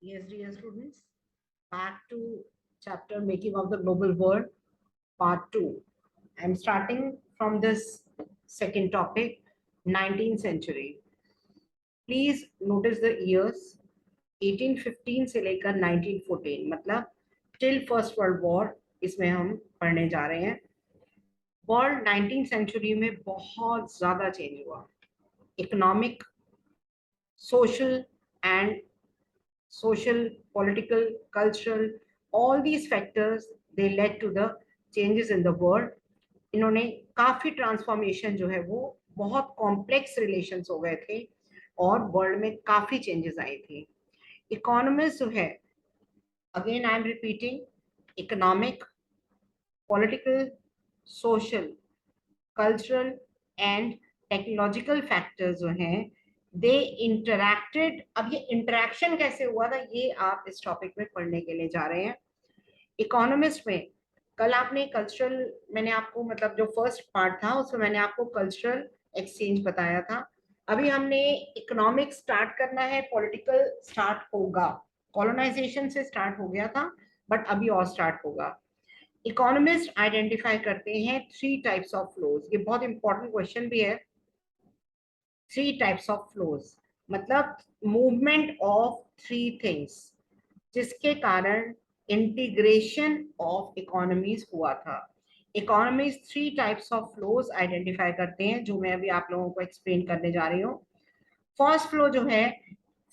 Yes, dear students, back to chapter Making of the Global World, part 2. I'm starting from this second topic, 19th century. Please notice the years 1815 से लेकर 1914, मतलब till First World War इसमें हम पढ़ने जा रहे हैं. World 19th century में बहुत ज़्यादा चेंज हुआ. Economic, social and social, political, cultural, all these factors they led to the changes in the world. इन्होंने काफी ट्रांसफॉर्मेशन जो है वो बहुत कॉम्प्लेक्स रिलेशंस हो गए थे और वर्ल्ड में काफी चेंजेस आए थे. इकोनॉमिस्ट जो है, again I am repeating, economic, political, social, cultural and technological factors जो हैं दे इंटरैक्टेड. अब ये इंटरैक्शन कैसे हुआ था ये आप इस टॉपिक में पढ़ने के लिए जा रहे हैं. इकोनॉमिस्ट में कल आपने कल्चरल, मैंने आपको मतलब जो फर्स्ट पार्ट था उसमें मैंने आपको कल्चरल एक्सचेंज बताया था. अभी हमने इकोनॉमिक स्टार्ट करना है, पॉलिटिकल स्टार्ट होगा. कॉलोनाइजेशन से स्टार्ट हो गया था बट अभी और स्टार्ट होगा. इकोनॉमिस्ट आइडेंटिफाई करते हैं 3 टाइप्स ऑफ फ्लोज. ये बहुत इंपॉर्टेंट क्वेश्चन भी है. 3 टाइप्स ऑफ फ्लोज मतलब मूवमेंट ऑफ 3 थिंग्स जिसके कारण इंटीग्रेशन ऑफ इकोनॉमीज हुआ था. Economies 3 types of flows identify करते हैं जो मैं अभी आप लोगों को एक्सप्लेन करने जा रही हूँ. फर्स्ट फ्लो जो है,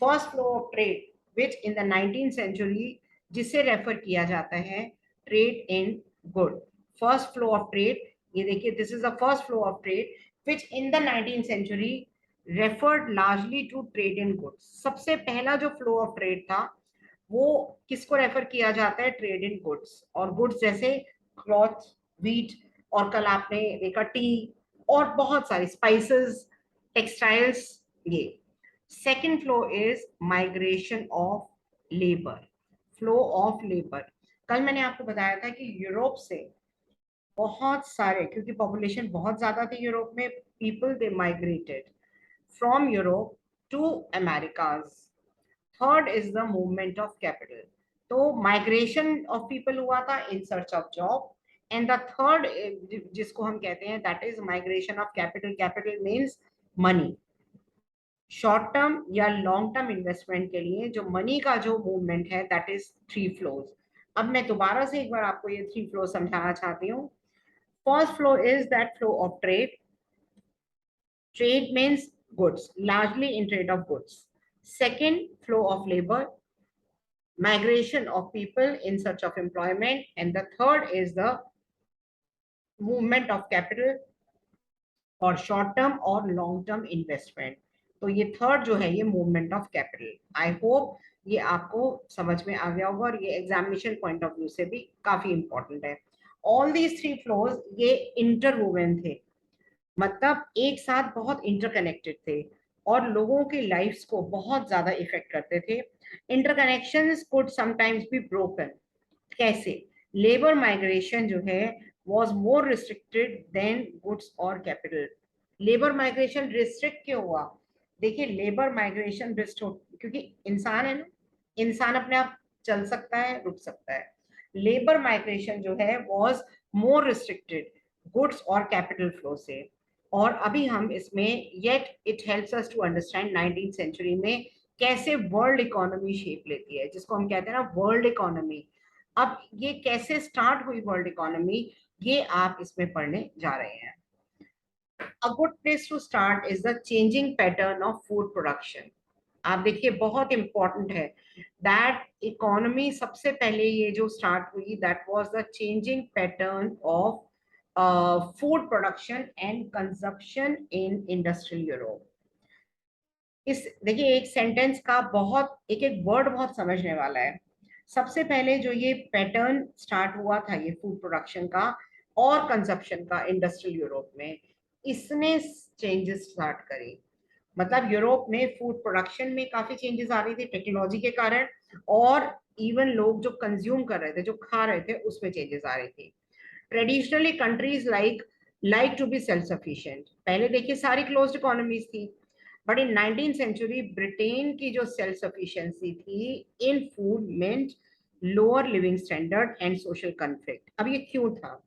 first flow of trade which in the 19th century, जिसे रेफर किया जाता है trade in good. First flow of trade, ये देखिए, this is the first flow of trade which in the 19th century referred largely to trade in goods. सबसे पहला जो flow of trade था वो किसको रेफर किया जाता है? Trade in goods. और गुड्स जैसे क्लॉथ, व्हीट, और कल आपने देखा टी, और बहुत सारी स्पाइसेस, टेक्सटाइल्स. ये second flow is migration of labour, flow of labour. कल मैंने आपको बताया था कि यूरोप से बहुत सारे, क्योंकि पॉपुलेशन बहुत ज्यादा थी यूरोप में, people they migrated from Europe to Americas. Third is the movement of capital. तो माइग्रेशन ऑफ पीपल हुआ था in search of job. And the third, जिसको हम कहते हैं, that is migration of capital. Capital means money. Short term या long term investment के लिए जो मनी का जो मूवमेंट है, दैट इज 3 फ्लोज. अब मैं दोबारा से एक बार आपको ये 3 फ्लो समझाना चाहती हूँ. First flow is that flow of trade. Trade means goods, largely in trade of goods. Second, flow of labor, migration of people in search of employment. And the third is the movement of capital और short term और long term investment. तो ये third जो है ये movement of capital. I hope ये आपको समझ में आ गया होगा और ये एग्जामिनेशन पॉइंट ऑफ व्यू से भी काफी इंपॉर्टेंट है. ऑल दीज 3 फ्लोज ये इंटरवोवन थे, मतलब एक साथ बहुत इंटरकनेक्टेड थे और लोगों की लाइफ्स को बहुत ज्यादा इफेक्ट करते थे. Interconnections could sometimes be broken. कैसे? लेबर माइग्रेशन जो है was more restricted than goods or capital. Labour migration restrict क्यों हुआ? देखिए, लेबर माइग्रेशन क्योंकि इंसान है ना, इंसान अपने आप चल सकता है, रुक सकता है. लेबर माइग्रेशन जो है was more restricted गुड्स और कैपिटल फ्लो से. और अभी हम इसमें yet it helps us to understand 19th century में कैसे वर्ल्ड इकोनॉमी शेप लेती है, जिसको हम कहते हैं ना वर्ल्ड इकोनॉमी. अब ये कैसे स्टार्ट हुई वर्ल्ड इकोनॉमी, ये आप इसमें पढ़ने जा रहे हैं. A good place to start is the changing pattern of food production. आप देखिए, बहुत इंपॉर्टेंट है दैट इकोनॉमी सबसे पहले ये जो स्टार्ट हुई, that was the changing pattern of food production and consumption in industrial Europe. इस देखिए, एक सेंटेंस का बहुत एक एक वर्ड बहुत समझने वाला है. सबसे पहले जो ये पैटर्न स्टार्ट हुआ था ये फूड प्रोडक्शन का और कंजप्शन का इंडस्ट्रियल यूरोप में, इसने चेंजेस स्टार्ट करी. मतलब यूरोप में फूड प्रोडक्शन में काफी चेंजेस आ रही थी टेक्नोलॉजी के कारण, और इवन लोग जो कंज्यूम कर रहे थे, जो खा रहे थे, उसमें चेंजेस आ रही थी. Traditionally countries like to be self sufficient. पहले देखिए सारी क्लोज्ड इकोनॉमीज थी. But in 19th century Britain की जो सेल्फ सफिशिएंसी थी in food meant lower living standard and social conflict. अब ये क्यों था,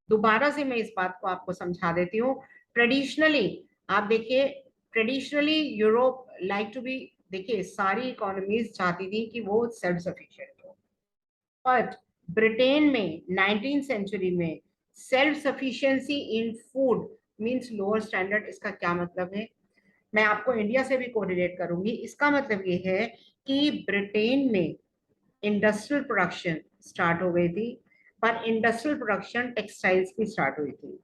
दोबारा से मैं इस बात को आपको समझा देती हूँ। ट्रेडिशनली आप देखिए, traditionally Europe like to be, देखिए सारी इकोनॉमीज चाहती थी कि वो सेल्फ सफिशिएंट हो, बट ब्रिटेन में 19th सेंचुरी में self sufficiency in food means lower standard. इसका क्या मतलब है, मैं आपको इंडिया से भी कोरिलेट करूंगी। इसका मतलब ये है कि ब्रिटेन में इंडस्ट्रियल प्रोडक्शन स्टार्ट हो गई थी, पर इंडस्ट्रियल प्रोडक्शन टेक्सटाइल्स की स्टार्ट हुई थी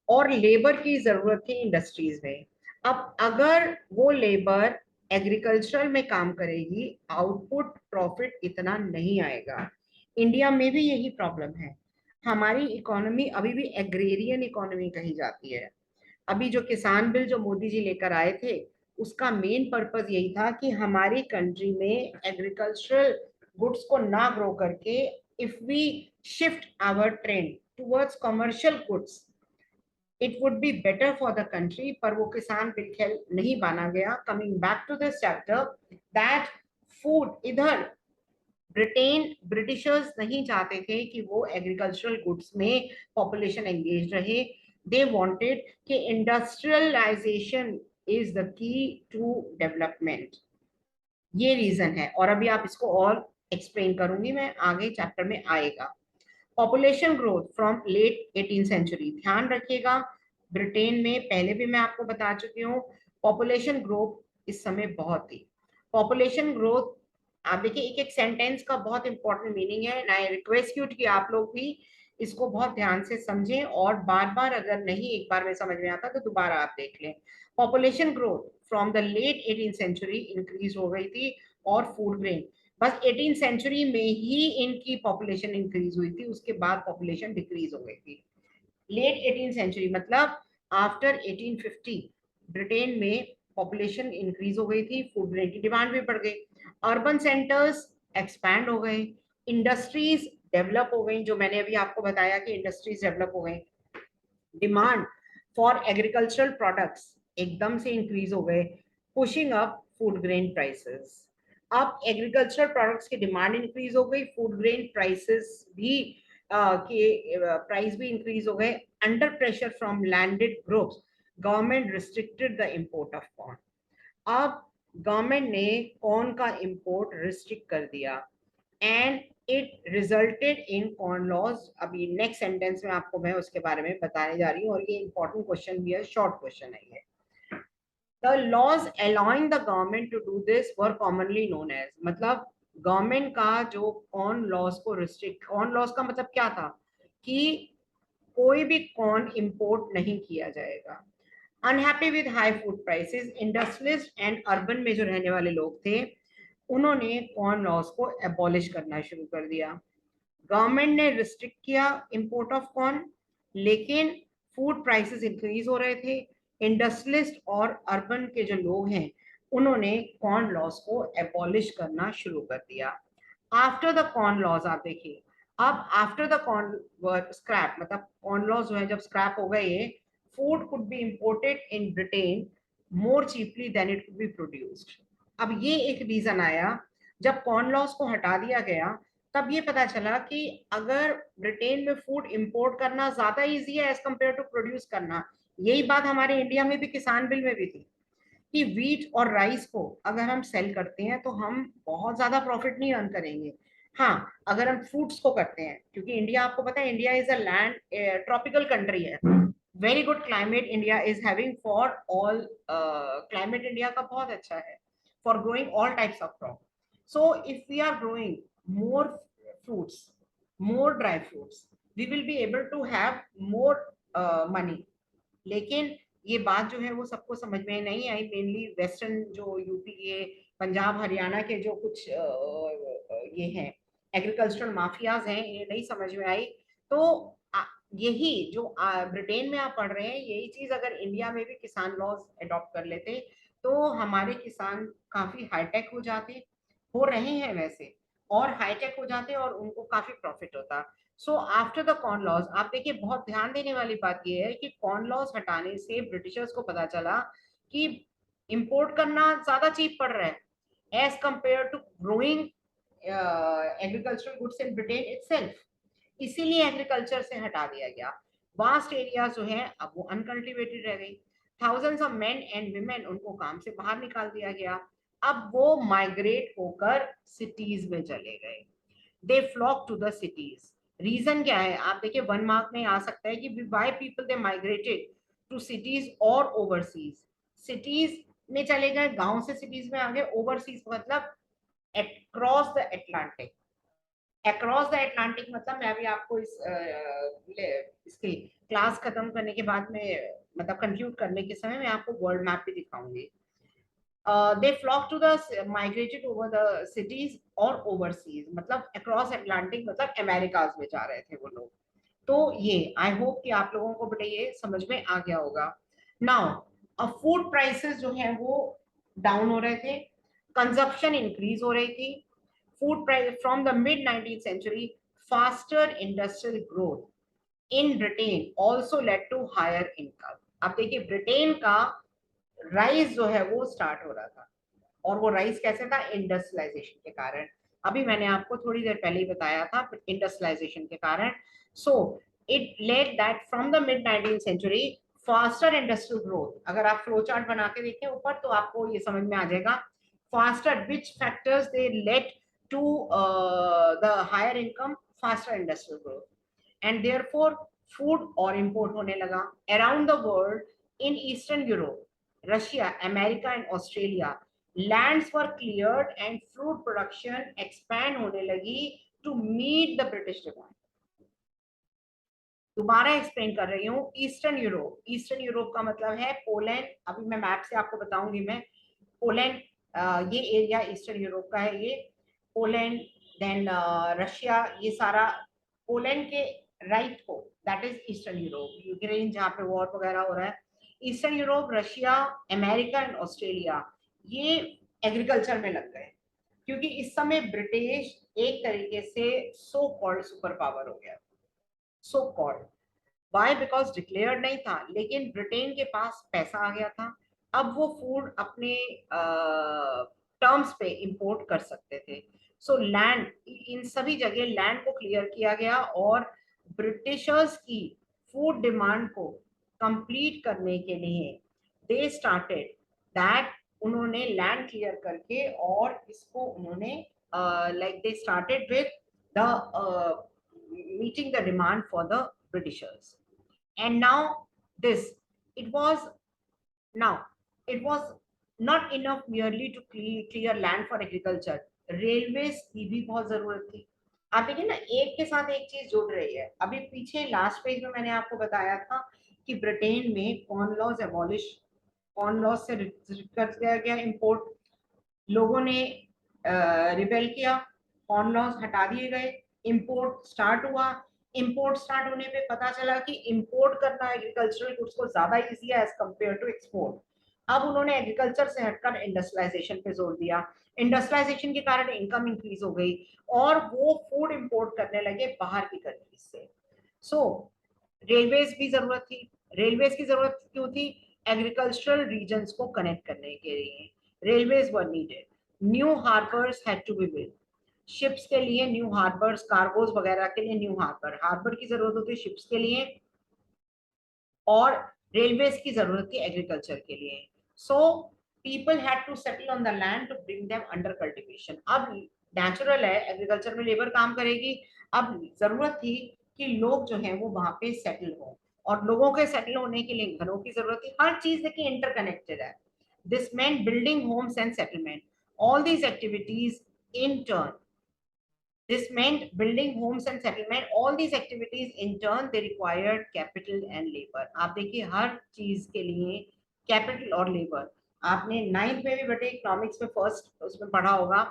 और लेबर की जरूरत थी इंडस्ट्रीज में। अब अगर वो लेबर एग्रीकल्चरल में काम करेगी, आउटपुट प्रॉफिट इतना नहीं आएगा। इंडिया में भी यही प्रॉब्लम है, हमारी इकोनॉमी अभी भी एग्रेरियन इकोनॉमी कही जाती है। अभी जो किसान बिल जो मोदी जी लेकर आए थे, उसका मेन पर्पस यही था कि हमारी कंट्री में एग्रीकल्चरल गुड्स को ना ग्रो करके if we shift our trend towards commercial goods it would be better for the country. पर वो किसान बिल खेल नहीं माना गया। Coming back to this chapter, that food इधर ब्रिटेन ब्रिटिशर्स नहीं चाहते थे कि वो एग्रीकल्चरल गुड्स में पॉपुलेशन एंगेज रहे। दे वांटेड कि industrialization is the key to development. ये रीजन है, और अभी आप इसको और एक्सप्लेन करूंगी मैं, आगे चैप्टर में आएगा। Population growth from late 18th century, ध्यान रखिएगा ब्रिटेन में पहले भी मैं आपको बता चुकी हूँ पॉपुलेशन ग्रोथ इस समय बहुत थी। पॉपुलेशन ग्रोथ आप देखिए, एक एक सेंटेंस का बहुत इंपॉर्टेंट मीनिंग है। आई रिक्वेस्ट यू कि आप लोग भी इसको बहुत ध्यान से समझें, और बार बार अगर नहीं एक बार में समझ में आता तो दोबारा आप देख लें। Population growth from the late 18th century increase हो गई थी, और फूड ग्रेन बस 18th सेंचुरी में ही इनकी पॉपुलेशन इंक्रीज हुई थी, उसके बाद पॉपुलेशन डिक्रीज हो गई थी। लेट 18th सेंचुरी मतलब आफ्टर 1850 ब्रिटेन में पॉपुलेशन इंक्रीज हो गई थी, फूड ग्रेन की डिमांड भी बढ़ गई, अर्बन सेंटर्स एक्सपैंड हो गए, इंडस्ट्रीज डेवलप हो गई, जो मैंने अभी आपको बताया कि इंडस्ट्रीज डेवलप हो गई, डिमांड फॉर एग्रीकल्चरल प्रोडक्ट्स एकदम से इंक्रीज हो गए, pushing up food grain prices. अब एग्रीकल्चरल प्रोडक्ट्स की डिमांड इंक्रीज हो गई, फूड ग्रेन प्राइसेस भी के प्राइस भी इंक्रीज हो गए। Under pressure from landed groups government restricted the import of corn. अब गवर्नमेंट ने कॉर्न का इंपोर्ट रिस्ट्रिक्ट कर दिया and it resulted in corn laws. अभी नेक्स्ट सेंटेंस में आपको मैं उसके बारे में बताने जा रही हूँ, और ये इंपॉर्टेंट क्वेश्चन भी है, शॉर्ट क्वेश्चन है ये। The laws allowing the government to do this were commonly known as, मतलब गवर्नमेंट का जो कॉर्न लॉज को रिस्ट्रिक्ट, कॉर्न लॉज का मतलब क्या था कि कोई भी कॉर्न इंपोर्ट नहीं किया जाएगा। Unhappy with high food prices, industrialist and urban में जो रहने वाले लोग थे, उन्होंने कॉर्न लॉज को एबॉलिश करना शुरू कर दिया। गवर्नमेंट ने रिस्ट्रिक्ट किया इंपोर्ट ऑफ कॉर्न, लेकिन फूड प्राइसेस इंक्रीज हो रहे थे। इंडस्ट्रियलिस्ट और अर्बन के जो लोग हैं, उन्होंने कॉर्न लॉज को एबॉलिश करना शुरू कर दिया। आफ्टर द कॉर्न लॉज आप देखिए, अब आफ्टर द कॉर्न स्क्रैप, मतलब कॉर्न लॉज जो है जब स्क्रैप हो गए, food could be imported in Britain more cheaply than it could be produced. अब ये एक रीजन आया, जब कॉर्न लॉज को हटा दिया गया तब ये पता चला कि अगर ब्रिटेन में फूड इंपोर्ट करना ज्यादा इजी है एज कम्पेयर टू प्रोड्यूस करना। यही बात हमारे इंडिया में भी किसान बिल में भी थी कि वीट और राइस को अगर हम सेल करते हैं तो हम बहुत ज्यादा प्रॉफिट नहीं अर्न करेंगे। हाँ, अगर हम फ्रूट्स को करते हैं, क्योंकि इंडिया आपको पता है India is a land tropical country है, very good climate India is having for all, climate India का बहुत अच्छा है for growing all types of crop. So if we are growing more fruits, more dry fruits, we will be able to have more money। लेकिन ये बात जो है वो सबको समझ में नहीं आई, मेनली वेस्टर्न जो यूपी के, पंजाब हरियाणा के जो कुछ ये हैं एग्रीकल्चरल माफियाज हैं, ये नहीं समझ में आई। तो यही जो ब्रिटेन में आप पढ़ रहे हैं, यही चीज अगर इंडिया में भी किसान लॉज अडॉप्ट कर लेते तो हमारे किसान काफी हाईटेक हो जाते, हो रहे हैं वैसे, और हाईटेक हो जाते और उनको काफी प्रॉफिट होता। So after the corn laws आप देखिए, बहुत ध्यान देने वाली बात यह है कि कॉर्न लॉज हटाने से ब्रिटिशर्स को पता चला कि इंपोर्ट करना ज्यादा चीप पड़ रहा है as compare to growing agricultural goods in Britain itself. इसीलिए एग्रीकल्चर से हटा दिया गया। वास्ट एरिया जो है अब वो अनकल्टिवेटेड रह गई। Thousands of main and women उनको काम से बाहर निकाल दिया गया। अब वो माइग्रेट होकर सिटीज में चले गए। They flock to the cities. Reason क्या है? आप देखिए 1 मार्क में आ सकता है कि why people they migrated to cities और ओवरसीज। सिटीज में चले गए, गांव से सिटीज में आ गए, ओवरसीज मतलब cross the Atlantic. Across the Atlantic मतलब मैं अभी आपको इसकी क्लास खत्म करने के बाद में मतलब कंक्लूड करने के समय मैं आपको वर्ल्ड मैप भी दिखाऊंगी। They flock to the migrated over the cities और ओवरसीज मतलब अक्रॉस अटलांटिक मतलब अमेरिकाज में जा रहे थे वो लोग। तो ये आई होप कि आप लोगों को बेटा ये समझ में आ गया होगा। नाउ अब फूड प्राइसेस जो है वो डाउन हो रहे थे, कंजप्शन इंक्रीज हो रही थी। Food price from the mid 19th century, faster industrial growth in Britain also led to higher income. अब देखिए ब्रिटेन का राइज जो है वो स्टार्ट हो रहा था, और वो राइज कैसे था? इंडस्ट्रियलाइजेशन के कारण। अभी मैंने आपको थोड़ी देर पहले ही बताया था इंडस्ट्रियलाइजेशन के कारण। So it led that from the mid 19th century faster industrial growth. अगर आप फ्लो चार्ट बना के देखें ऊपर तो आपको ये समझ में आ जाएगा faster which factors they led to the higher income, faster industrial growth and therefore food और इंपोर्ट होने लगा around the world. In eastern Europe, Russia, America and Australia, lands were cleared and fruit production expand होने लगी to meet the British demand। दोबारा explain कर रही हूँ। Eastern Europe, eastern Europe का मतलब है पोलैंड। अभी मैं मैप से आपको बताऊंगी मैं। पोलैंड, ये एरिया ईस्टर्न यूरोप का है। ये पोलैंड, देन रशिया, ये सारा पोलैंड के राइट को that is eastern Europe. Ukraine जहाँ पे वॉर वगैरह हो रहा है, eastern Europe, Russia, America and Australia ये एग्रीकल्चर में लग गए, क्योंकि इस समय ब्रिटिश एक तरीके से सो कॉल्ड सुपर पावर हो गया। So called why? Because declared नहीं था, लेकिन ब्रिटेन के पास पैसा आ गया था। अब वो फूड अपने टर्म्स पे इंपोर्ट कर सकते थे। सो लैंड, इन सभी जगह लैंड को क्लियर किया गया और ब्रिटिशर्स की फूड डिमांड को कंप्लीट करने के लिए दे स्टार्टेड दैट, उन्होंने लैंड क्लियर करके और इसको उन्होंने like they started with the meeting the demand for the Britishers. And now this, it was, now it was not enough merely to clear land for agriculture। Railways की भी बहुत जरूरत थी। आप देखिए ना, एक के साथ एक चीज जुड़ रही है। अभी पीछे लास्ट पेज में मैंने आपको बताया था कि ब्रिटेन में corn laws abolish, corn laws से कर दिया गया इंपोर्ट। लोगों ने रिबेल किया, कॉर्न लॉज हटा दिए गए, इंपोर्ट स्टार्ट हुआ। इंपोर्ट स्टार्ट होने पे पता चला कि इंपोर्ट करना एग्रीकल्चरल गुड्स को ज्यादा इजी है एज कंपेयर टू एक्सपोर्ट। अब उन्होंने एग्रीकल्चर से हटकर इंडस्ट्रियलाइजेशन पे जोर दिया। इंडस्ट्रियलाइजेशन के कारण इनकम इंक्रीज हो गई और वो फूड इंपोर्ट करने लगे बाहर की कंट्रीज से। सो रेलवेज की जरूरत थी। रेलवेज की जरूरत क्यों थी? एग्रीकल्चरल रीजन्स को कनेक्ट करने के लिए railways were needed. New harbours had to be built. Ships के लिए न्यू हार्बर्स, कार्गोज वगैरह के लिए न्यू हार्बर, हार्बर की जरूरत होती है शिप्स के लिए, और रेलवेज की जरूरत थी एग्रीकल्चर के लिए। So people had to settle on the land to bring them under cultivation. अब नेचुरल है एग्रीकल्चर में लेबर काम करेगी। अब जरूरत थी कि लोग जो है वो वहां पे सेटल हो, और लोगों के सेटल होने के लिए घरों की जरूरत थी। हर चीज देखिए इंटरकनेक्टेड है। This meant building homes and settlement. All these activities in turn, this meant building homes and settlement। All these activities in turn they required capital and labor। आप देखिए हर चीज के लिए कैपिटल और लेबर। आपने 9th में भी बेटे इकोनॉमिक्स में फर्स्ट उसमें पढ़ा होगा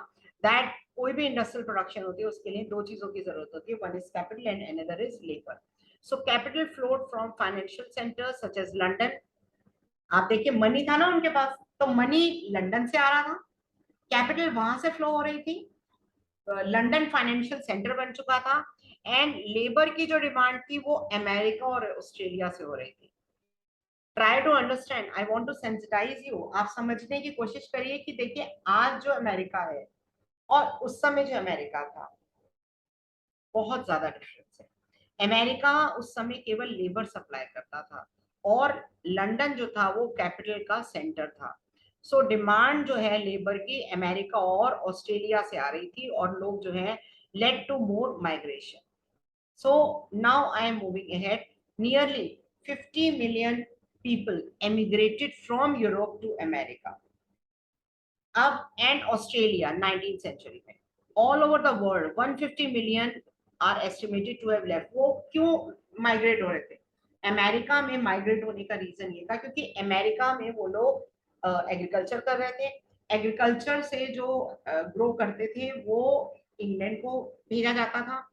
दैट कोई भी इंडस्ट्रियल प्रोडक्शन होती है उसके लिए दो चीजों की जरूरत होती है, one is capital and another is labour. So capital flowed from financial centres such as London. आप देखिए मनी था ना उनके पास, तो मनी लंदन से आ रहा था, कैपिटल वहां से फ्लो हो रही थी, लंदन फाइनेंशियल सेंटर बन चुका था, एंड लेबर की जो डिमांड थी वो अमेरिका और ऑस्ट्रेलिया से हो रही थी। Try to understand, I want to sensitise you. आप समझने की कोशिश करिए कि देखिए आज जो अमेरिका है और उस समय जो अमेरिका था, बहुत ज्यादा डिफरेंस है। अमेरिका उस समय केवल लेबर सप्लाई करता था और लंदन जो था वो कैपिटल का सेंटर था। सो डिमांड जो है लेबर की अमेरिका और ऑस्ट्रेलिया से आ रही थी और लोग जो है led to more migration. So now I am moving ahead. Nearly 50 million people emigrated from Europe to America. अब and Australia 19th century में all over the world 150 million are estimated to have left. वो क्यों migrate हो रहे थे? America में migrate होने का रीजन ये था क्योंकि अमेरिका में वो लोग एग्रीकल्चर कर रहे थे। एग्रीकल्चर से जो ग्रो करते थे वो इंग्लैंड को भेजा जाता था।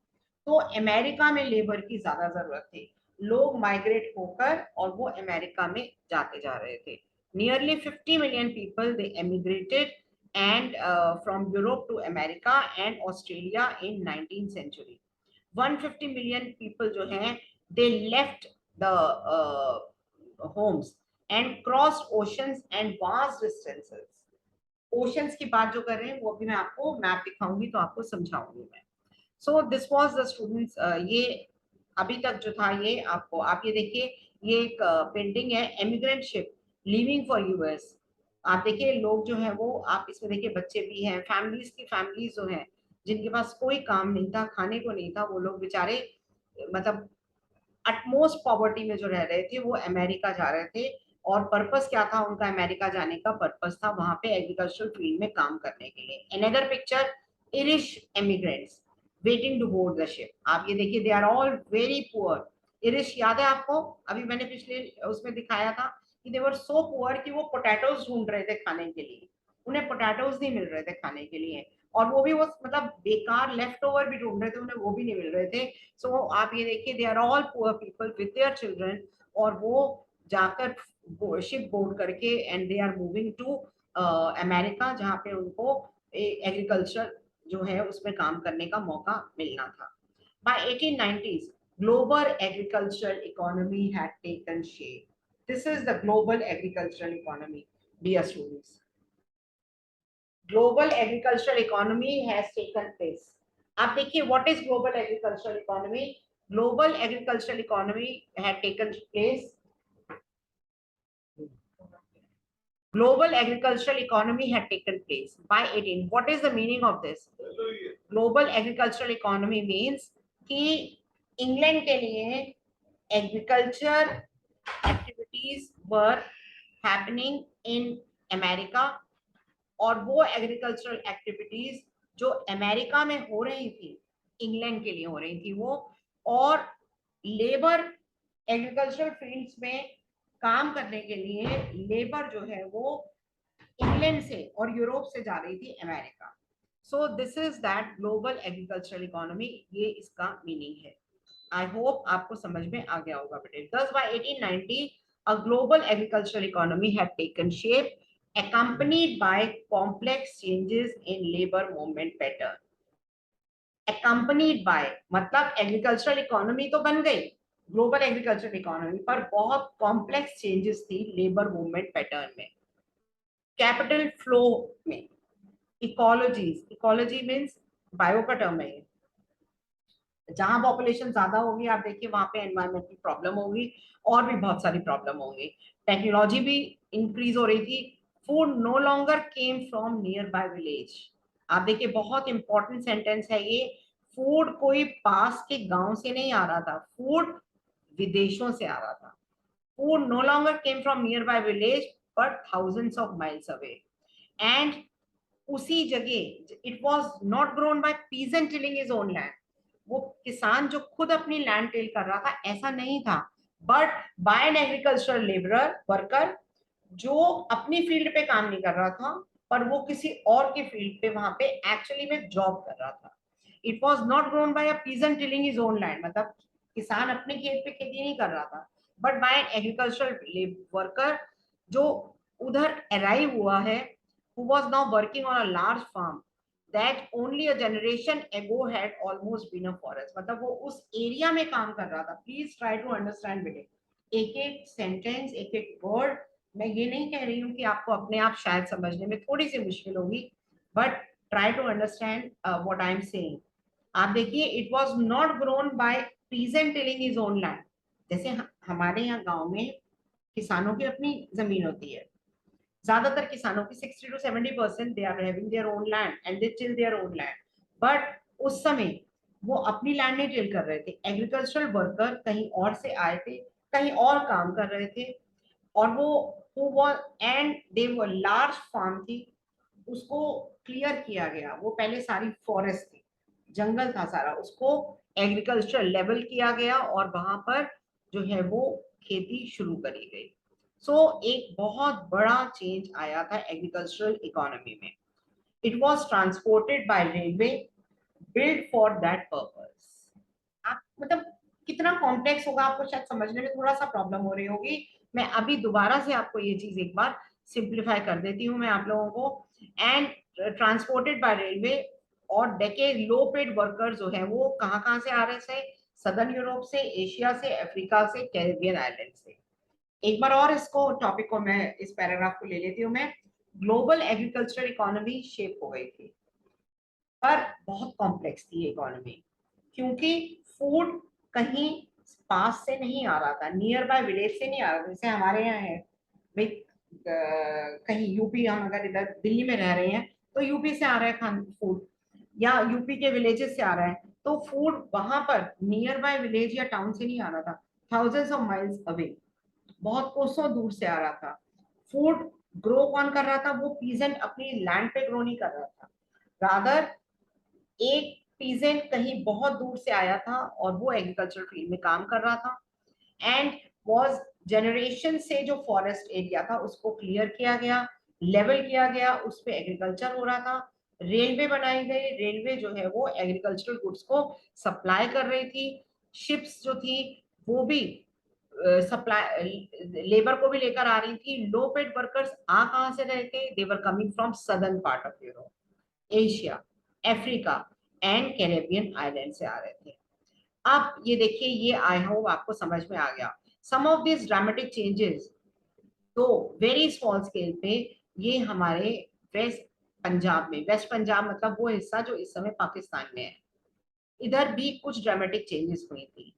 तो अमेरिका में लेबर की ज्यादा जरूरत थी। लोग माइग्रेट होकर और वो अमेरिका में जाते जा रहे थे। Nearly 50 million people they emigrated and from Europe to America and Australia in 19th century. 150 million people जो हैं they left the homes and crossed oceans and vast distances. Oceans की बात जो कर रहे हैं वो अभी मैं आपको मैप दिखाऊंगी तो आपको समझाऊंगी मैं। सो दिस वाज द स्टूडेंट्स। ये अभी तक जो था ये आपको आप ये देखिए ये एक पेंटिंग है emigrant ship living for US. आप देखिए लोग जो है वो आप इसमें देखिए बच्चे भी हैं, फैमिलीज की फैमिलीज जो हैं जिनके पास कोई काम नहीं था, खाने को नहीं था, वो लोग बेचारे मतलब अटमोस्ट पॉवर्टी में जो रह रहे थे वो अमेरिका जा रहे थे। और पर्पस क्या था उनका अमेरिका जाने का? पर्पस था वहां पे एग्रीकल्चरल फील्ड में काम करने के लिए। Another picture Irish emigrants waiting to board the ship. आप ये देखिए they are all very poor. Irish याद है आपको? अभी मैंने पिछले उसमें दिखाया था कि दे वर सो पुअर कि वो पोटैटोज ढूंढ रहे थे खाने के लिए। उन्हें पोटैटोज नहीं मिल रहे थे खाने के लिए और वो भी वो मतलब बेकार लेफ्ट ओवर भी ढूंढ रहे थे, उन्हें वो भी नहीं मिल रहे थे। सो आप ये देखिए they are all poor people with their children और वो जाकर शिप बोर्ड करके and they are moving to America जहाँ पे उनको एग्रीकल्चर जो है उसमें काम करने का मौका मिलना था। By 1890s global agricultural economy had taken shape. This is the global agricultural economy, dear students. Global agricultural economy has taken place. आप देखिए what is global agricultural economy? Global agricultural economy had taken place. Global agricultural economy had taken place by 18. What is the meaning of this? Global agricultural economy means कि England के लिए agriculture activities were happening in America और वो agricultural activities जो America में हो रही थी इंग्लैंड के लिए हो रही थी वो। और लेबर एग्रीकल्चरल फील्ड्स में काम करने के लिए लेबर जो है वो इंग्लैंड से और यूरोप से जा रही थी America. So this is that global agricultural economy, ये इसका मीनिंग है। आई होप आपको समझ में आ गया होगा बेटे। Thus by 1890 a global agricultural economy had taken shape accompanied by complex changes in labor movement pattern. Accompanied by मतलब एग्रीकल्चरल इकोनॉमी तो बन गई ग्लोबल एग्रीकल्चरल इकोनॉमी पर बहुत कॉम्प्लेक्स चेंजेस थी लेबर मूवमेंट पैटर्न में, कैपिटल फ्लो में, ecologies, ecology means bio का टर्म है। जहां पॉपुलेशन ज्यादा होगी आप देखिए वहां पे एनवायरमेंटल प्रॉब्लम होगी और भी बहुत सारी प्रॉब्लम होंगी। टेक्नोलॉजी भी इंक्रीज हो रही थी। Food no longer came from nearby village. आप देखिए बहुत इंपॉर्टेंट सेंटेंस है ये। फूड कोई पास के गांव से नहीं आ रहा था, फूड विदेशों से आ रहा था। Food no longer came from nearby village but thousands of miles away. And उसी जगह it was not grown by peasant tilling his own land. वो किसान जो खुद अपनी लैंड टिल कर रहा था ऐसा नहीं था, but by an agricultural labourer worker जो अपनी फील्ड पे काम नहीं कर रहा था पर वो किसी और के फील्ड पे वहां पे एक्चुअली में जॉब कर रहा था। It was not grown bye a peasant tilling his own land, मतलब किसान अपने खेत पे खेती नहीं कर रहा था but by an agricultural worker जो उधर अराइव हुआ है, who was now working on a large farm that only a generation ago had almost been a forest। मतलब वो उस एरिया में काम कर रहा था। प्लीज ट्राई टू अंडरस्टैंड बेटे, एक एक सेंटेंस, एक एक वर्ड, मैं ये नहीं कह रही हूँ कि आपको अपने आप शायद समझने में थोड़ी सी मुश्किल होगी, but try to understand what I am saying. आप देखिए, it was not grown by peasant tilling his own land. जैसे हमारे यहाँ गांव में किसानों की अपनी जमीन होती है, ज्यादातर किसानों की 60 to 70% they are having their own land and they till their own land. But उस समय वो अपनी लैंड नहीं टिल कर रहे थे, एग्रीकल्चरल वर्कर कहीं और से आए थे, कहीं और काम कर रहे थे, और वो who was and they were large farm थी, उसको क्लियर किया गया। वो पहले सारी फॉरेस्ट थी, जंगल था सारा, उसको एग्रीकल्चरल लेवल किया गया और वहां पर जो है वो खेती शुरू करी गई। एक बहुत बड़ा चेंज आया था एग्रीकल्चरल इकोनॉमी में। It was transported by railway, build for that purpose. आप मतलब कितना कॉम्प्लेक्स होगा, आपको शायद समझने में थोड़ा सा प्रॉब्लम हो रही होगी। मैं अभी दोबारा से आपको ये चीज एक बार सिंप्लीफाई कर देती हूँ मैं आप लोगों को। एंड ट्रांसपोर्टेड बाय रेलवे, और डेकेड लो पेड वर्कर्स जो है वो कहाँ कहाँ से आ रहे थे? सदर्न यूरोप से, एशिया से, अफ्रीका से, कैरिबियन आइलैंड से। एक बार और इसको टॉपिक को मैं इस पैराग्राफ को ले लेती हूँ मैं। ग्लोबल एग्रीकल्चर इकोनॉमी शेप हो गई थी, पर बहुत कॉम्प्लेक्स थी इकोनॉमी, क्योंकि फूड कहीं पास से नहीं आ रहा था, नियर बाय विलेज से नहीं आ रहा था। जैसे हमारे यहाँ है भाई, कहीं यूपी, हम अगर इधर दिल्ली में रह रहे हैं तो यूपी से आ रहा है खान फूड, या यूपी के विलेजेस से आ रहा है, तो फूड वहां पर नियर बाय विलेज या टाउन से नहीं आ रहा था, थाउजेंड्स ऑफ माइल्स अवे, बहुत कोसों दूर से आ रहा था। फूड ग्रो कौन कर रहा था? वो पीजेंट अपनी लैंड पे ग्रो नहीं कर रहा था, रादर एक पीजेंट कहीं बहुत दूर से आया था और वो एग्रीकल्चर फील्ड में काम कर रहा था, एंड वाज जनरेशन से जो फॉरेस्ट एरिया था उसको क्लियर किया गया, लेवल किया गया, उस पे एग्रीकल्चर हो रहा था। रेलवे बनाई गई, रेलवे जो है वो एग्रीकल्चरल गुड्स को सप्लाई कर रही थी। शिप्स जो थी वो भी सप्लाई लेबर को भी लेकर आ रही थी। लो पेड वर्कर्स आ कहां से रहे थे? They were coming from southern part of Europe, Asia, Africa and Caribbean island से आ रहे थे। अब ये देखिए, ये आई होप आपको समझ में आ गया। सम ऑफ दिस ड्रामेटिक चेंजेस, तो वेरी स्मॉल स्केल पे, ये हमारे वेस्ट पंजाब में, वेस्ट पंजाब मतलब वो हिस्सा जो इस समय पाकिस्तान में है, इधर भी कुछ ड्रामेटिक चेंजेस हुई थी।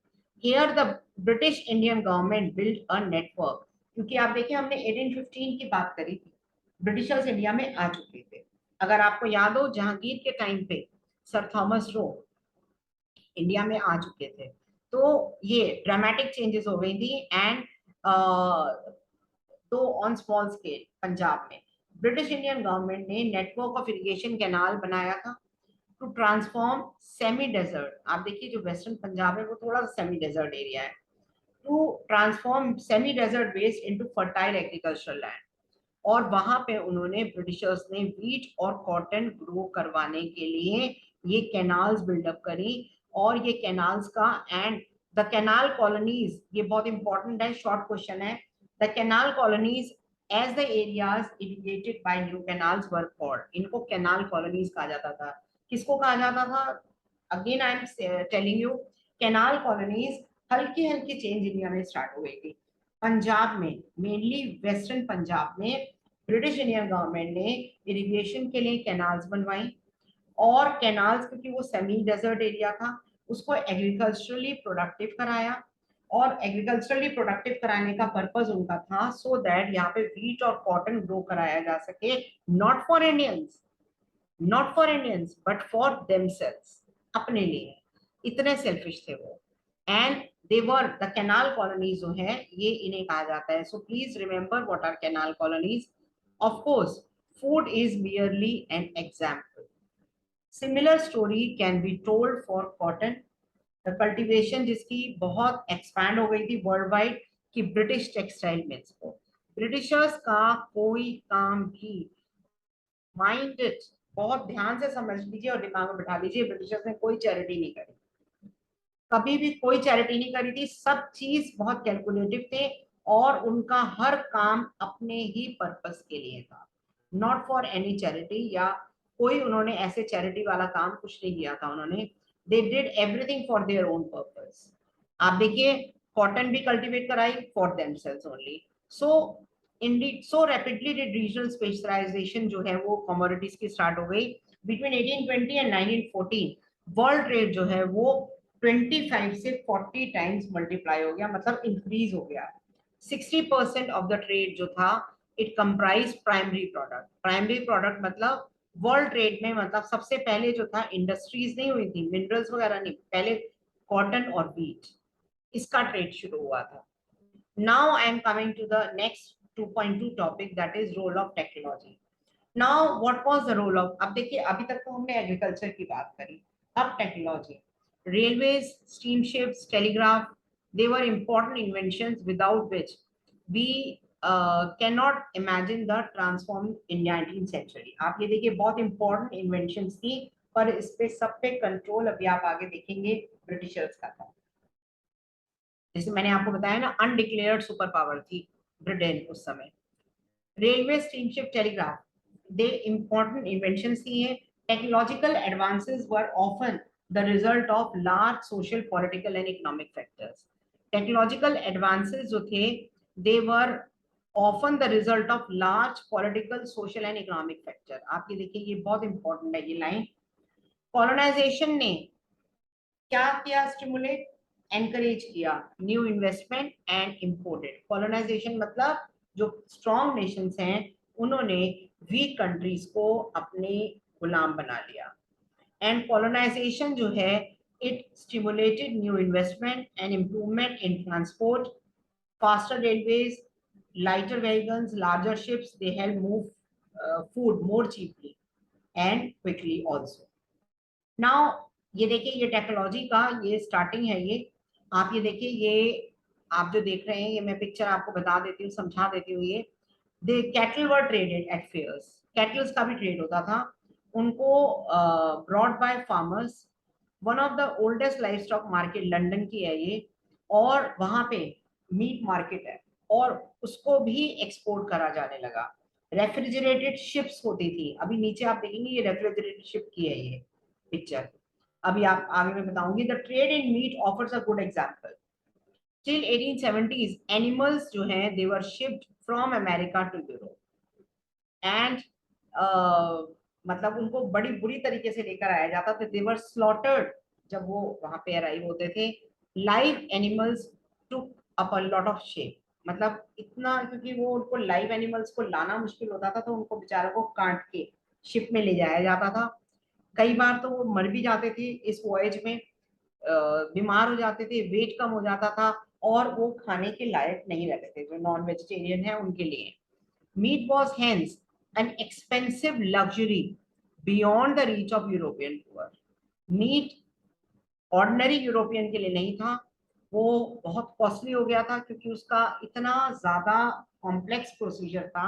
Here the British Indian government build a network, क्योंकि आप देखिए हमने 1815 की बात करी थी, ब्रिटिशर्स इंडिया में आ चुके थे। अगर आपको याद हो, जहांगीर के टाइम पे सर थॉमस रो इंडिया में आ चुके थे, तो ये ड्रामेटिक चेंजेस हो गई थी। एंड तो ऑन स्मॉल स्केल पंजाब में ब्रिटिश इंडियन गवर्नमेंट ने नेटवर्क ऑफ इरिगेशन कैनाल बनाया था टू ट्रांसफॉर्म सेमी डेजर्ट। आप देखिए जो वेस्टर्न पंजाब है वो थोड़ा सा सेमी डेजर्ट एरिया है, to transform semi desert waste into fertile agricultural land. और वहां पे उन्होंने, ब्रिटिशर्स ने व्हीट और कॉटन ग्रो करवाने के लिए ये कैनाल्स बिल्डअप करी। और ये कैनाल्स का, एंड द कैनाल कॉलोनीज, ये बहुत इंपॉर्टेंट है, शॉर्ट क्वेश्चन है। The canal colonies as the areas irrigated by new canals were called, इनको कैनाल कॉलोनीज कहा जाता था। किसको कहा जाता था? Again I am telling you, canal colonies हल्की हल्की चेंज इंडिया में स्टार्ट हो गई थी। पंजाब में, मेनली वेस्टर्न पंजाब में, ब्रिटिश इंडियन गवर्नमेंट ने इरिगेशन के लिए कैनाल्स बनवाई। और कैनाल्स, क्योंकि वो सेमी डेजर्ट एरिया था, उसको एग्रीकल्चरली प्रोडक्टिव कराया। और एग्रीकल्चरली प्रोडक्टिव कराने का पर्पस उनका था सो दैट यहाँ पे व्हीट और कॉटन ग्रो कराया जा सके, not for Indians, not for Indians but for themselves, अपने लिए। इतने सेल्फिश थे वो। And there the canal colonies जो है, ये इन्हें कहा जाता है। So please remember what are canal colonies. Of course food is merely an example, similar story can be told for cotton, the cultivation जिसकी बहुत एक्सपैंड हो गई थी वर्ल्ड वाइड, कि ब्रिटिश टेक्सटाइल मिल्स को, ब्रिटिशर्स का कोई काम भी, माइंड इट, बहुत ध्यान से समझ लीजिए और दिमाग में बिठा लीजिए, ब्रिटिशर्स ने कोई चैरिटी नहीं करी, कभी भी कोई चैरिटी नहीं करी थी। सब चीज बहुत कैलकुलेटिव थे, और उनका हर काम अपने ही पर्पस के लिए था, नॉट फॉर एनी चैरिटी, या कोई उन्होंने ऐसे चैरिटी वाला काम कुछ नहीं किया था उन्होंने। They did everything for their own purpose. आप देखिए, कॉटन भी कल्टीवेट कराई for themselves only. So indeed so rapidly did regional specialization जो है वो commodities की स्टार्ट हो गई. Between 1820 and 1914 वर्ल्ड ट्रेड जो है वो 25 से 40 टाइम्स मल्टीप्लाई हो गया, मतलब इंक्रीज हो गया. 60% ऑफ द ट्रेड जो था it comprise primary product. Primary product मतलब वर्ल्ड ट्रेड में, मतलब सबसे पहले जो था इंडस्ट्रीज नहीं हुई थी, मिनरल्स वगैरह नहीं, पहले कॉटन और व्हीट, इसका ट्रेड शुरू हुआ था. Now I am coming to the next 2.2 topic, that is role of technology. Now what was the role of, अब देखिए अभी तक तो हमने एग्रीकल्चर की बात करी, अब technology. Railways, steamships, telegraph, they were important inventions without which we cannot imagine the transformed in 19th century. आप ये देखिए बहुत important inventions थी, पर इस पे सब पे कंट्रोल अभी आप आगे देखेंगे ब्रिटिशर्स का था. जैसे मैंने आपको बताया ना, अनडिक्लेयर्ड सुपर पावर थी ब्रिटेन उस समय. Railway, steamship, telegraph, they important inventions थी हैं. Technological advances were often the result of large social, political and economic factors. Technological advances जो थे they were often the result of large political, social and economic factor. आप ये देखिए, ये बहुत important है ये लाइन. Colonization ने क्या किया? स्टिमुलेट, एनकरेज किया new investment and imported. Colonization मतलब जो स्ट्रॉन्ग नेशंस हैं उन्होंने वीक कंट्रीज को अपने गुलाम बना लिया. एंड कॉलोनाइजेशन जो है it stimulated new investment and improvement in transport, faster railways, lighter vehicles, larger ships, they help move food more cheaply and quickly also. Now ये देखिए, ये टेक्नोलॉजी का ये स्टार्टिंग है. ये आप ये देखिए, ये आप जो देख रहे हैं, ये मैं पिक्चर आपको बता देती हूँ, समझा देती हूँ. ये दे कैटल वर ट्रेडेड एट फेयर्स. कैटल्स का भी ट्रेड होता था, उनको brought by farmers. One of the oldest life stock market London की है ये, और वहां पे मीट मार्केट है, और उसको भी एक्सपोर्ट करा जाने लगा. रेफ्रिजरेटेड शिप्स होती थी, अभी नीचे आप देखेंगे ये रेफ्रिजरेटेड शिप की है ये पिक्चर, अभी आप आगे में बताऊंगी. The trade in meat offers a good example. Till 1870s animals जो हैं they were shipped from America to Europe and मतलब उनको बड़ी बुरी तरीके से लेकर आया जाता था. दे वर स्लॉटर्ड जब वो वहां पे अराइव होते थे. Live animals took up a lot of shape, मतलब इतना, क्योंकि वो उनको लाइव एनिमल्स को लाना मुश्किल होता था तो उनको बेचारों को काट के शिप में ले जाया जाता था. कई बार तो वो मर भी जाते थे इस वॉयज में, बीमार हो जाते थे, वेट कम हो जाता था, और वो खाने के लायक नहीं रहते थे जो नॉन वेजिटेरियन है उनके लिए. Meat was hence an expensive luxury beyond the reach of European poor. Meat ordinary European के लिए नहीं था, वो बहुत कॉस्टली हो गया था क्योंकि उसका इतना ज्यादा कॉम्प्लेक्स प्रोसीजर था.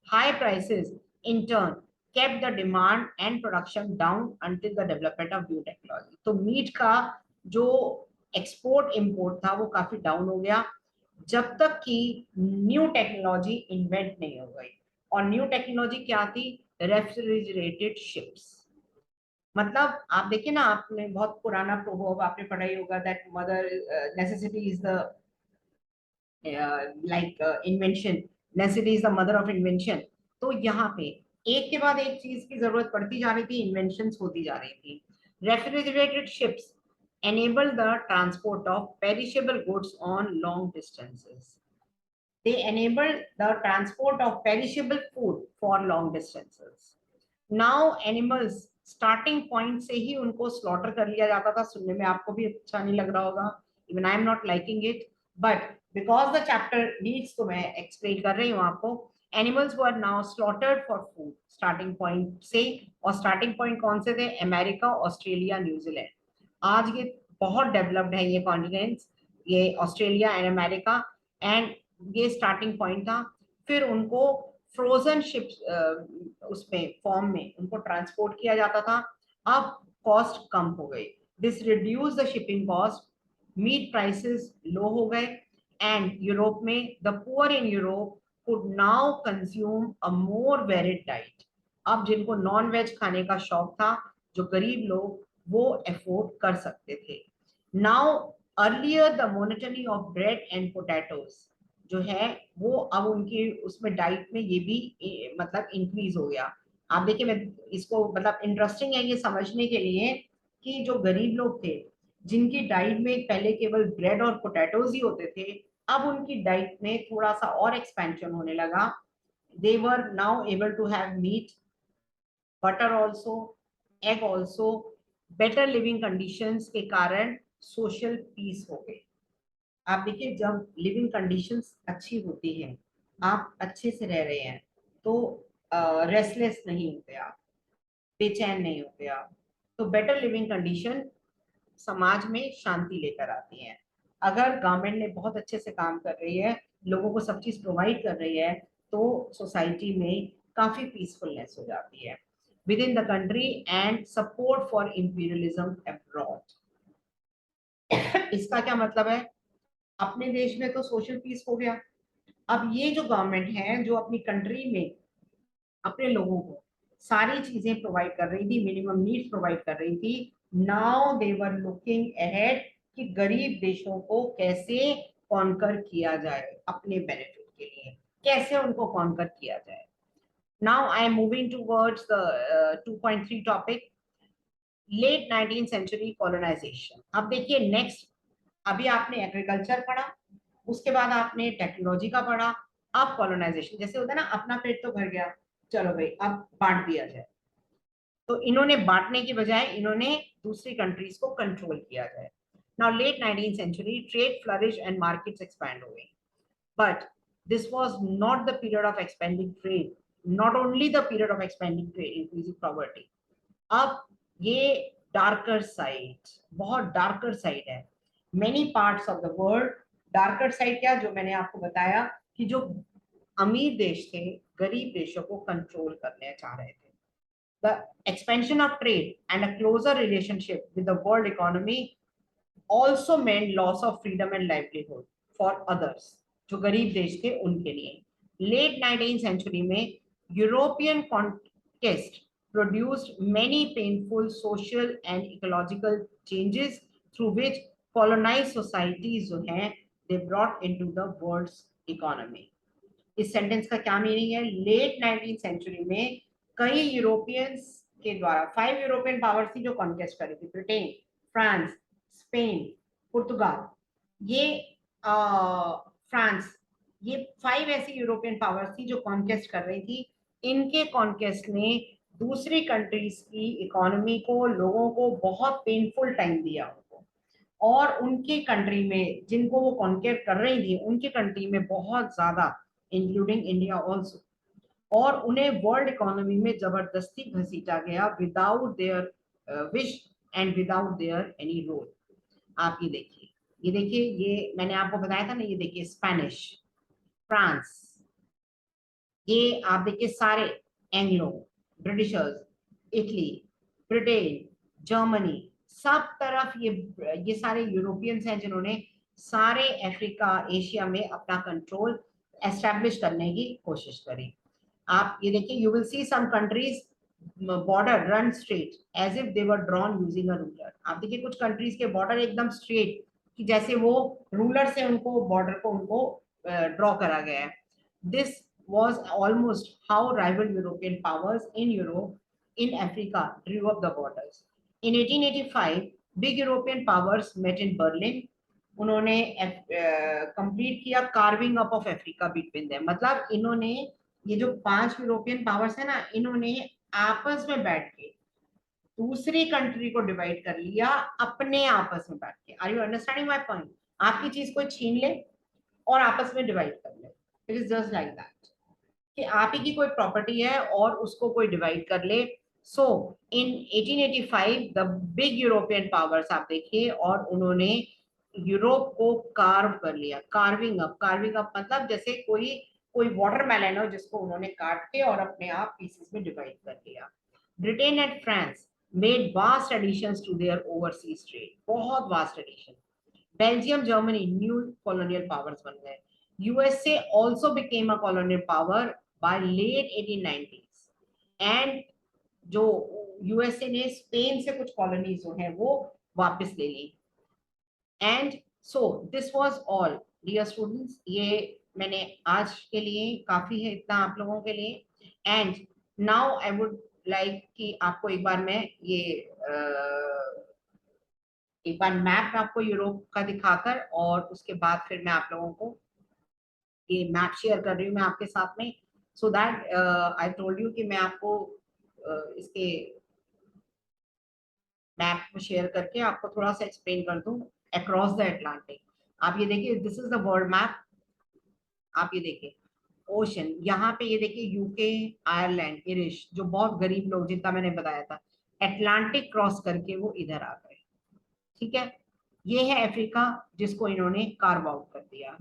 High prices in turn kept the demand and production down until the development of new technology. तो मीट का जो एक्सपोर्ट इंपोर्ट था वो काफी डाउन हो गया जब तक कि न्यू टेक्नोलॉजी इन्वेंट नहीं हो गई. और न्यू टेक्नोलॉजी क्या थी? Refrigerated ships. मतलब आप देखिए ना, आपने बहुत पुराना प्रोवर्ब आपने पढ़ा ही होगा, that mother necessity is the invention, necessity is the mother of invention. तो यहाँ पे एक के बाद एक चीज की जरूरत पड़ती जा रही थी, इन्वेंशंस होती जा रही थी. Refrigerated ships enable the transport of perishable goods on long distances. They enable the transport of perishable food for long distances. Now animals starting point से ही उनको slaughter कर लिया जाता था. सुनने में आपको भी अच्छा नहीं लग रहा होगा, even I am not liking it, but because the chapter needs, तो मैं explain कर रही हूँ आपको. Animals were now slaughtered for food starting point से, और starting point कौन से थे? America, Australia, New Zealand. आज ये बहुत डेवलप्ड है ये कॉन्टिनेंट्स, ये ऑस्ट्रेलिया एंड अमेरिका, एंड ये स्टार्टिंग पॉइंट था. फिर उनको फ्रोजन शिप्स उसमें फॉर्म में उनको ट्रांसपोर्ट किया जाता था. अब कॉस्ट कम हो गई. This reduce the shipping cost. Meat prices low हो गए, एंड यूरोप में the poor in Europe could now consume a more varied diet. अब जिनको नॉन वेज खाने का शौक था, जो गरीब लोग, वो अफोर्ड कर सकते थे. Now earlier the monotony of bread and potatoes जो है वो अब उनकी उसमें डाइट में ये भी मतलब इंक्रीज हो गया। आप देखिए, मैं इसको मतलब इंटरेस्टिंग है ये समझने के लिए कि जो गरीब लोग थे जिनकी डाइट में पहले केवल ब्रेड और पोटैटोज ही होते थे, अब उनकी डाइट में थोड़ा सा और एक्सपेंशन होने लगा। They were now able to have meat, butter also, egg also. Better living conditions के कारण सोशल पीस हो गए। आप देखिए, जब लिविंग कंडीशंस अच्छी होती हैं, आप अच्छे से रह रहे हैं, तो रेस्टलेस नहीं होते आप, बेचैन नहीं होते आप। तो बेटर लिविंग कंडीशन समाज में शांति लेकर आती हैं। अगर गवर्नमेंट ने बहुत अच्छे से काम कर रही है, लोगों को सब चीज प्रोवाइड कर रही है, तो सोसाइटी में काफी पीसफुलनेस हो जाती है with in the country and support for imperialism abroad. इसका क्या मतलब है? अपने देश में तो सोशल पीस हो गया, अब ये जो गवर्नमेंट है जो अपनी कंट्री में अपने लोगों को सारी चीजें प्रोवाइड कर रही थी, मिनिमम नीड्स प्रोवाइड कर रही थी, now they were looking ahead कि गरीब देशों को कैसे कॉन्कर किया जाए अपने बेनिफिट के लिए, कैसे उनको कॉन्कर किया जाए। Now I am moving towards the 2.3 topic, late 19th century colonization. अब देखिए नेक्स्ट, अभी आपने एग्रीकल्चर पढ़ा, उसके बाद आपने टेक्नोलॉजी का पढ़ा, अब कॉलोनाइजेशन। जैसे होता है ना, अपना पेट तो भर गया, चलो भाई अब बांट दिया जाए। तो इन्होंने बांटने की बजाय इन्होंने दूसरी कंट्रीज को कंट्रोल किया जाए। Now late 19th century trade flourish and markets expand हो गई, but this was not the period of expanding trade, not only the period of expanding trade, increasing poverty. अब ये डार्कर साइड, बहुत darker side है। Many parts of the world, darker side क्या, जो मैंने आपको बताया कि जो अमीर देश थे गरीब देशों को कंट्रोल करने चाह रहे थे। The expansion of trade and a closer relationship with the world economy also meant loss of freedom and livelihood for others, जो गरीब देश थे उनके लिए। लेट 19th सेंचुरी में European conquest produced many painful social and ecological changes through which colonized societies जो हैं they brought into the world's economy। इस सेंटेंस का क्या मीनिंग है? लेट 19th सेंचुरी में कई यूरोपियंस के द्वारा, 5 यूरोपियन पावर्स थी जो कॉन्क्वेस्ट कर रही थी, ब्रिटेन, फ्रांस, स्पेन, पुर्तगाल, ये फ्रांस, ये 5 ऐसी यूरोपियन पावर्स थी जो कॉन्क्वेस्ट कर रही थी। इनके कॉन्क्वेस्ट ने दूसरी कंट्रीज की इकोनॉमी को, लोगों को बहुत पेनफुल टाइम दिया उनको, और उनकी कंट्री में जिनको वो कॉन्क्वेस्ट कर रही थी उनकी कंट्री में बहुत ज्यादा, इंक्लूडिंग इंडिया ऑल्सो, और उन्हें वर्ल्ड इकोनॉमी में जबरदस्ती घसीटा गया without their wish and without their any role. आप ये देखिए, ये देखिए, ये मैंने आपको बताया था ना, ये देखिए स्पेनिश, फ्रांस, ये आप देखिए सारे Anglo, Britishers, Italy, Britain, Germany, सब तरफ ये सारे यूरोपियंस हैं जिन्होंने सारे अफ्रीका, एशिया में अपना कंट्रोल एस्टेब्लिश करने की कोशिश करी। आप ये देखिए, you will see some countries border run straight as if they were drawn using a ruler. आप देखिए कुछ कंट्रीज के बॉर्डर एकदम स्ट्रेट कि जैसे वो रूलर से उनको बॉर्डर को उनको ड्रॉ करा गया है। This was almost how rival European powers in Europe, in Africa drew up the borders. In 1885, big European powers met in Berlin. उन्होंने कंप्लीट किया carving up of Africa between them. मतलब इन्होंने, ये जो 5 यूरोपियन पावर्स है ना, इन्होंने आपस में बैठ के दूसरी कंट्री को डिवाइड कर लिया अपने आपस में बैठ के। Are you understanding my point? आपकी चीज कोई छीन ले और आपस में डिवाइड कर ले, it is just like that कि आप ही की कोई प्रॉपर्टी है और उसको कोई डिवाइड कर ले। सो इन 1885 द बिग यूरोपियन पावर्स, आप देखिए, और उन्होंने यूरोप को कार्व कर लिया। कार्विंग अप, कार्विंग अप मतलब जैसे कोई कोई वाटरमेलन हो जिसको उन्होंने काट के और अपने आप पीसेस में डिवाइड कर लिया। Britain and France made vast additions to their overseas trade, बहुत vast addition. Belgium, Germany new colonial powers बन गए। USA also became a colonial power by late 1890s, and जो यूएसए ने स्पेन से कुछ कॉलोनीज जो है वो वापस ले ली, and so this was all dear students, ये मैंने आज के लिए काफी है इतना आप लोगों के लिए। And now I would like कि आपको एक बार मैं ये एक बार मैप आपको यूरोप का दिखाकर, और उसके बाद फिर मैं आप लोगों को ये मैप शेयर कर रही हूँ मैं आपके साथ में, so that I told you कि मैं आपको इसके मैप को शेयर करके आपको थोड़ा सा एक्सप्लेन कर दूं अक्रॉस द अटलांटिक। आप ये देखिए, this is the world map. आप ये देखिए ओशन, यहाँ पे ये देखिए यूके, आयरलैंड, इरिश, जो बहुत गरीब लोग जिनका मैंने बताया था, अटलांटिक क्रॉस करके वो इधर आ गए। ठीक है, ये है अफ्रीका जिसको इन्होंने कार्व आउट कर दिया।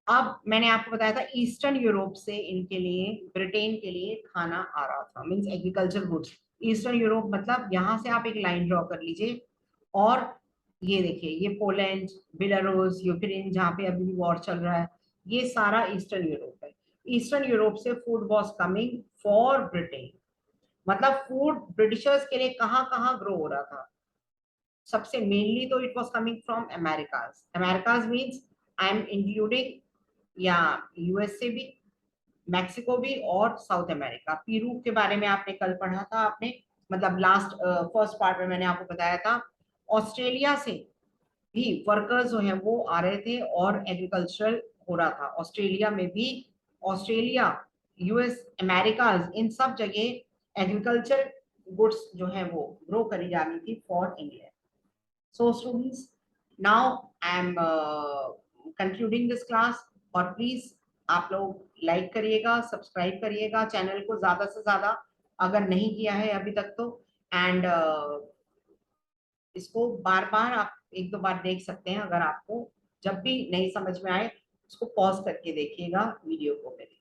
अब मैंने आपको बताया था ईस्टर्न यूरोप से इनके लिए, ब्रिटेन के लिए खाना आ रहा था, means agriculture goods. Eastern Europe मतलब यहाँ से आप एक लाइन ड्रॉ कर लीजिए, और ये देखिए ये पोलैंड, बेलारूस, यूक्रेन जहाँ पे अभी भी वॉर चल रहा है, ये सारा ईस्टर्न यूरोप है। ईस्टर्न यूरोप से food was coming for Britain, मतलब फूड ब्रिटिशर्स के लिए कहाँ कहाँ ग्रो हो रहा था। सबसे मेनली तो it was coming from Americas. Americas means I am including या यूएसए भी, मैक्सिको भी, और साउथ अमेरिका। पीरू के बारे में आपने कल पढ़ा था, आपने मतलब लास्ट फर्स्ट पार्ट में मैंने आपको बताया था। ऑस्ट्रेलिया से भी वर्कर्स जो हैं वो आ रहे थे और एग्रीकल्चरल हो रहा था ऑस्ट्रेलिया में भी। ऑस्ट्रेलिया, यूएस, अमेरिका, इन सब जगह एग्रीकल्चर गुड्स जो है वो ग्रो करी जा रही थी for India. So students, now I am concluding this class, और प्लीज आप लोग लाइक करिएगा, सब्सक्राइब करिएगा चैनल को ज्यादा से ज्यादा, अगर नहीं किया है अभी तक तो। एंड इसको बार बार आप एक दो बार देख सकते हैं, अगर आपको जब भी नहीं समझ में आए उसको पॉज करके देखिएगा वीडियो को मेरे।